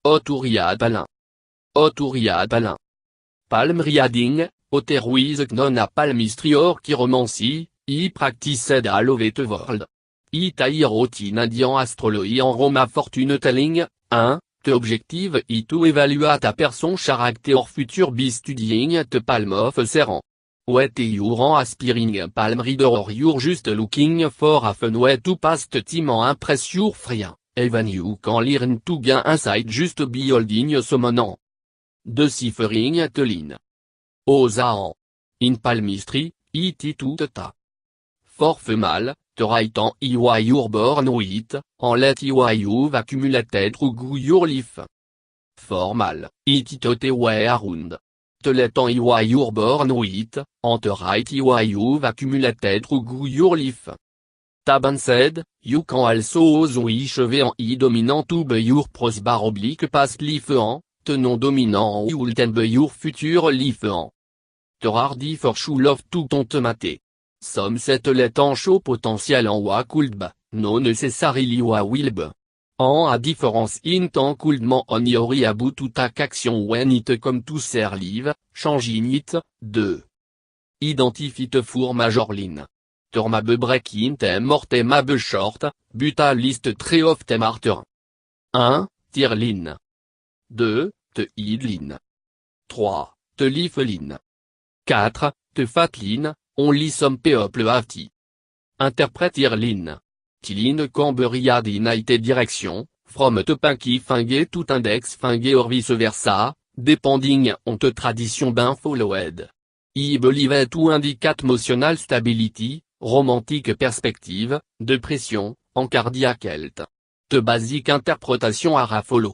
Oturiad palin. Oturiad palin. Palm riading, oteruis non a palmistrior chiromancy, I practiced a lovete world. I tairotin indian astrologie en Roma fortune telling, 1, te objective I to évalua ta person character future be studying te palm of serrant. Wet your en aspiring palm reader or you're just looking for a fun way to past time en impress your frien, even you can learn to gain insight just be holding summoning. Deciphering te line. Osaan. In palmistry, it tout ta. For female, te writing iwa your born with, en let iwa you've accumulated through your life. Formal, it te way around. Te let en iwa your born with, en te write iwa you've accumulated through your life. Taban said, you can also wish en I dominant to be your prosper oblique past life en, te non dominant en I will be your future life en. Te hardy for shoe love to ton te maté. Somme cette let en show potentiel en wa could ba, no necessarily wa will be. En a différence in tant couldement on yori about tout action when it comme to ser live, changing it, 2. Identifie te four majorline. Turma be breaking te morte ma be short, buta liste très of te martyr. 1. Tirline. 2. Te idline. 3. Te lifeline. 4. Te fatline, on lit some peuple avti. Interprète Irline. Tiline Camberiad in direction, from te pinky fingue tout index fingue or vice versa, depending on te tradition ben followed. I believe to indicate emotional stability, romantique perspective, dépression, en cardiaque health. Te basique interprétation à rafolo.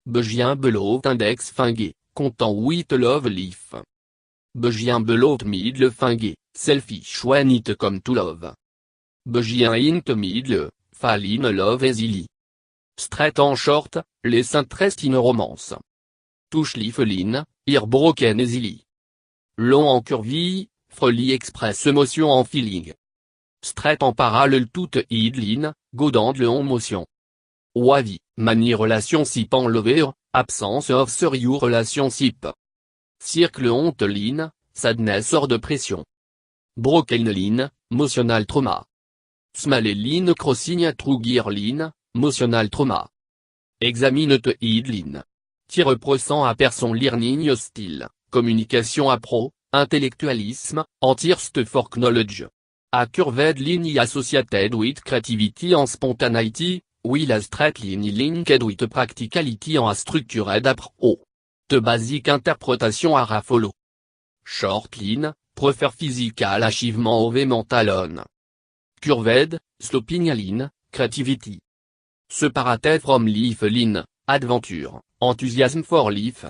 Begien below index fingue, content with love leaf. Begien below middle fingue, selfish when it come to love. Begien int middle, fall in love easily. Straight en short, les interest in romance. Touche lifeline, ear broken easily. Long en curvy, freli express emotion en feeling. Straight en parallèle toute idline, godande en motion. Wavi, manie relationship en lover, absence of serious relationship. Circle honte line, sadness hors de pression. Broken line, motional trauma. Smale line crossing through gear line, motional trauma. Examine te idline. Tire prosent à person learning style, communication à pro, intellectualisme, thirst for knowledge. A curved line associated with creativity and spontaneity, while a straight line linked with practicality and structured approach. Te basique interprétation à rafolo. Short line, prefer physical achievement over mental on. Curved, sloping line, creativity. Separated from life line, adventure, enthusiasm for life.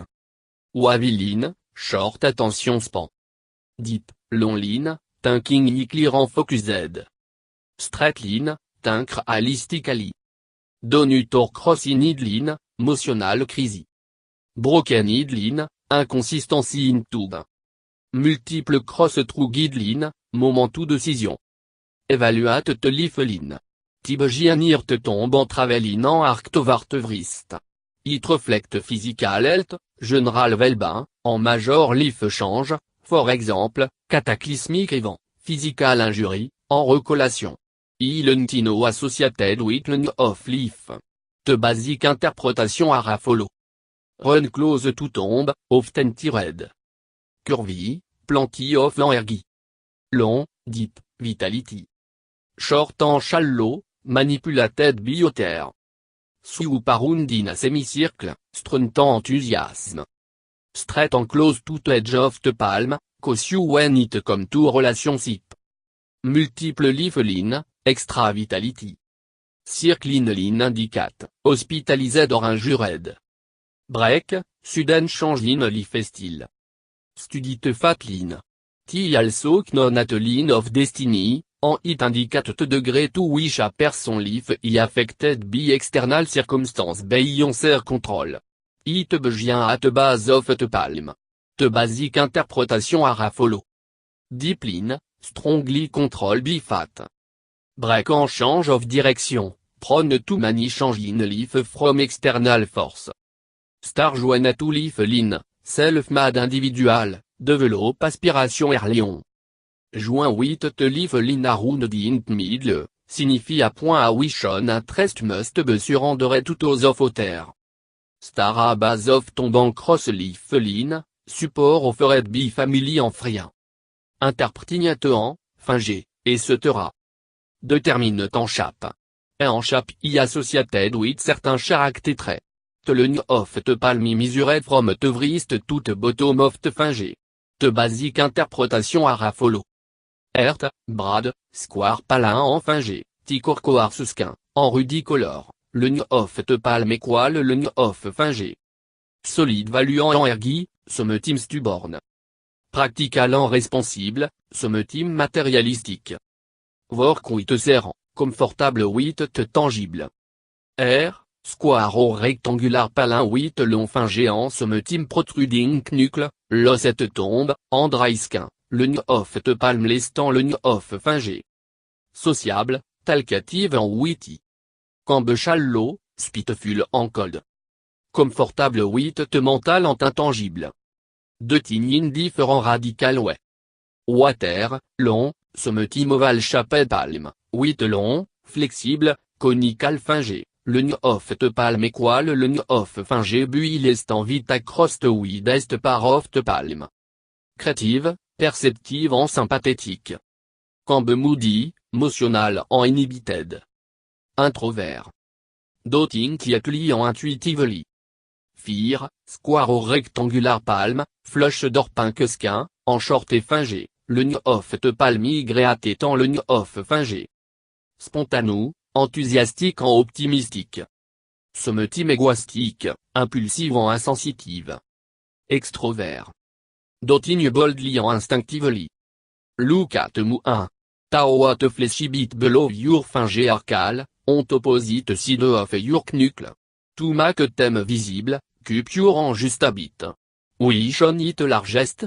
Wavy line, short attention span. Deep, long line, thinking clear en focused. Straight line, think realistically. Donut or crossing line, motional crazy. Broken line, inconsistency in tube. Multiple cross through guideline, moment to décision. Evaluate te lifeline. Tibgianir te tombe en traveline en arctovartevrist. It reflect physical health, general well-being, en major life change, for exemple, cataclysmic event, physical injury, en recollation. Ilentino associated with end of life. Te basique interprétation à rafolo. Run close to tombe, often tired. Curvy, plenty of energy. Long, deep, vitality. Short en shallow, manipulated bioterre. Sous paround in a semicircle, struntant enthusiasme. Straight en close to edge of the palm, cause when it come to relationship. Multiple lifeline, extra vitality. Circle in line indicate, hospitalized or injured. Break, sudden change in life style. Study te fat line. T also non at line of destiny, en it indicate te degré to wish a person life I affected by external circumstance beyond their control. It begien at base of te palm. Te basique interprétation à rafolo. Deep line, strongly control by fat. Break en change of direction, prone to many change in life from external force. Star Joanna to Leaf Line, Self-Made Individual, Develop Aspiration Erlion. Joint 8 te Leaf Line Around the Int Middle, signifie à point à Wishon Interest Must Be Surrender tout aux of Otter. Star à base of tombant cross Leaf Line, support offered by family en frien. Interpreting en, fingé, et se tera. Determine en chape. Et en chape y associated with certain caractères. Te le of te palmi measured from te vrist to te bottom of te fingé. Te basique interprétation à rafolo. Ert, Brad, Square palin en fingé, Ticorcoar susquin, en rudicolore, le of te palme équal le of fingé. Solide valuant en ergi, somme-team stuborn. Practical en responsible, somme-team matérialistique. Work with serrant, confortable with te tangible. R, square au rectangular palin with long fingé en somme-team protruding knuckle, l'ossette tombe, en draisquin, le of te palme lestant le of fingé. Sociable, talkative en witty. Cambe shallow, spiteful en cold. Confortable with te mental en intangible. De tignin différent radical ouais. Water, long, somme-team ovale chapet palme, with long, flexible, conical fingé, le of te palme équal le of fingé buil estant vite across te with est par of te palme. Créative, perceptive en sympathétique. Cambe moody, motional en inhibited. Introvert. Doting quietly en intuitively. Fear, square au rectangular palme, flush d'orpinquesquin, en short et fingé, le of te palmi gréate étant le of fingé. Spontanou, enthousiastique en optimistique. Somme-team égoistique, impulsive en insensitive. Extrovert. Doting boldly en instinctively. Look at mu 1. Tao at fleshy bit below your fingé arcal, on opposite side of your knuckle. To make thème visible, cupure en juste habit. Oui shon it largest.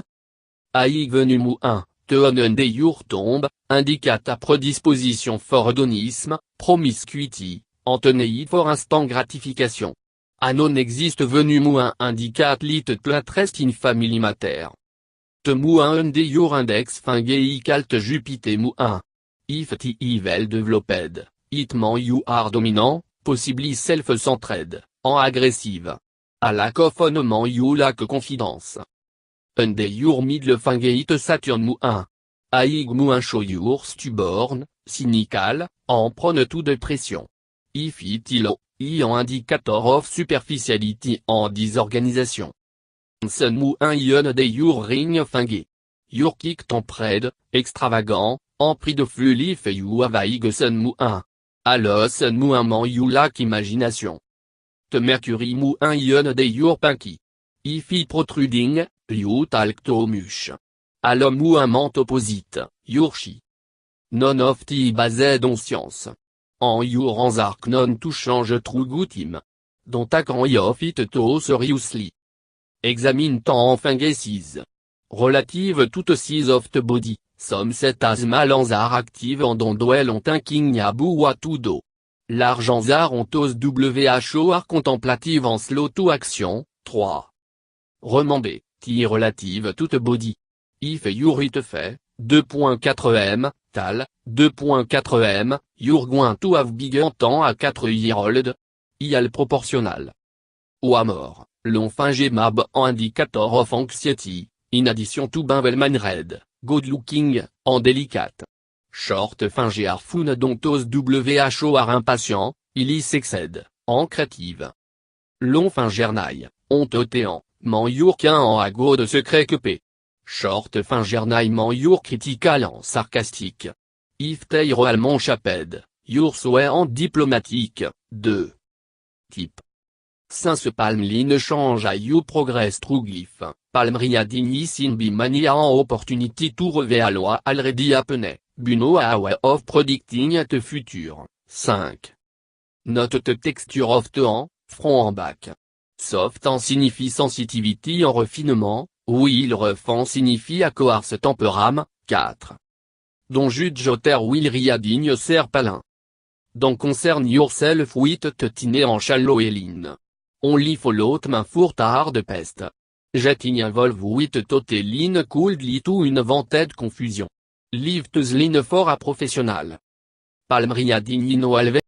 Aïg venu mu 1, te on de your tombe, indica ta prédisposition for hedonisme, promiscuity, en tenait for instant gratification. Anon existe venu mu 1 indicat lit tlatrest in family mater. Te mu 1 de your index fingei calt jupite mu 1. If the evil developed, it man you are dominant, possibly self-centered, en agressive. A lack of man you lack confidence. Unde your middle fingeit Saturn mu 1. Aig mu 1 show your stubborn, cynical, en prone to dépression. If it ilo, I en indicator of superficiality en disorganisation. Sun mu 1 ion de your ring fingé. Your kick tempred, extravagant, en prix de flux lif you avaig sun mu 1. Alors sun mu 1 man you lack imagination. Te mercury mu 1 ion de your pinky. If it protruding, you talk to mush. Alum mu 1 ment opposite, your chi. None of the based on science. En your anzark non to change true gutim. Dont acan of it to seriously. Examine tant en fingesis. Relative toute size of the body, some set as mal anzar active en don doel ont un king yabu watudo. Large anzar ont os who ar contemplative en slow to action, 3. Remembé, ti relative toute body. If your it fait, 2.4 m, tal, 2.4 m, you're going to have big en temps à 4 year old. Ial proportionnel. Ou à mort, long fingé mab en indicator of anxiety, in addition to Benvelman red, good looking, en délicate. Short fingé arfoun dontos who ar impatient, il y s'excède, en créative. Long fingernaille, hontotéant, man yourquin en ago de secret que p. Short fingernaille man your critical en sarcastique. If they roalement chaped, your souhait en diplomatique, 2. Type. Since palm line change à you progress true glyph, palmria dignis in be mania en opportunity to reveal already happened, buno a way of predicting the future, 5. Note the texture of the en, front en back. Soft en signifie sensitivity en refinement, will rough en signifie à coarse temperam, 4. Dont jude joter will riadigne ser palin. Dont concerne yourself with te tine en shallow et line. on li folot main fourtard de peste. Jetting volvuit toteline could litu une vented confusion. Liv tuzline fort à professionnal. Palmriadin alve.